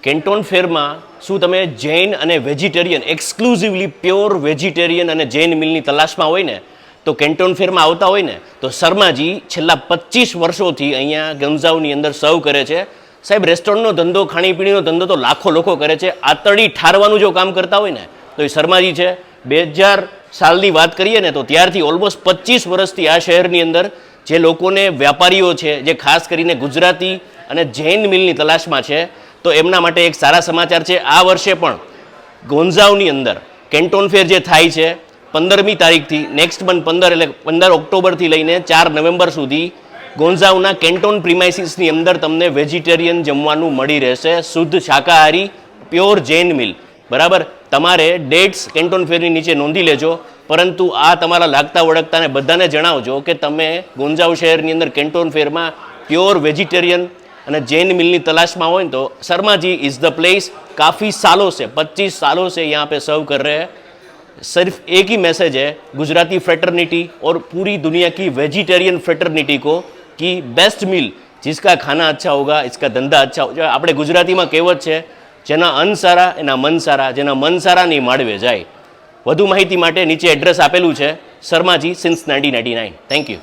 કેન્ટોન ફેરમાં શું તમે જૈન અને વેજીટેરિયન એક્સક્લુઝિવલી પ્યોર વેજીટેરિયન અને જૈન મિલની તલાશમાં હોય ને તો કેન્ટોન ફેરમાં આવતા હોય ને તો શર્માજી છેલ્લા 25 વર્ષોથી અહીંયા ગંજાઉની અંદર સર્વ કરે છે. સાહેબ રેસ્ટોરન્ટનો ધંધો ખાણીપીણીનો ધંધો તો લાખો લોકો કરે છે, આતડી ઠારવાનું જો કામ કરતા હોય ને તો એ શર્માજી છે. 2000 સાલની વાત કરીએ ને તો ત્યારથી ઓલમોસ્ટ 25 વર્ષથી આ શહેરની અંદર જે લોકોને વ્યાપારીઓ છે જે ખાસ કરીને ગુજરાતી અને જૈન મિલની તલાશમાં છે તો એમના માટે એક સારા સમાચાર છે. આ વર્ષે પણ ગોંઝાઉની અંદર કેન્ટોન ફેર જે થાય છે 15મી તારીખથી નેક્સ્ટ મંથ 15 એટલે 15 ઓક્ટોબરથી લઈને 4 નવેમ્બર સુધી ગોંઝાઉના કેન્ટોન પ્રિમાઇસીસની અંદર તમને વેજીટેરિયન જમવાનું મળી રહેશે, શુદ્ધ શાકાહારી પ્યોર જૈન મિલ. બરાબર, તમારે ડેટ્સ કેન્ટોન ફેરની નીચે નોંધી લેજો, પરંતુ આ તમારા લાગતા વળગતાને બધાને જણાવજો કે તમે ગોંઝાઉ શહેરની અંદર કેન્ટોન ફેરમાં પ્યોર વેજીટેરિયન અને जैन मिलनी तलाश में हो तो Sharma ji is the place. काफ़ी सालों से 25 सालों से यहाँ पे सर्व कर रहे हैं. सिर्फ एक ही मैसेज है गुजराती फ्रेटर्निटी और पूरी दुनिया की वेजिटेरियन फ्रेटर्निटी को कि बेस्ट मील जिसका खाना अच्छा होगा इसका धंधा अच्छा होगा. આપણે ગુજરાતીમાં કહેવત છે જેના અન્ન સારા એના મન સારા, જેના મન સારા ની માળવે જાય. વધુ માહિતી માટે નીચે એડ્રેસ આપેલું છે. શર્માજી સિન્સ 1999. Thank you.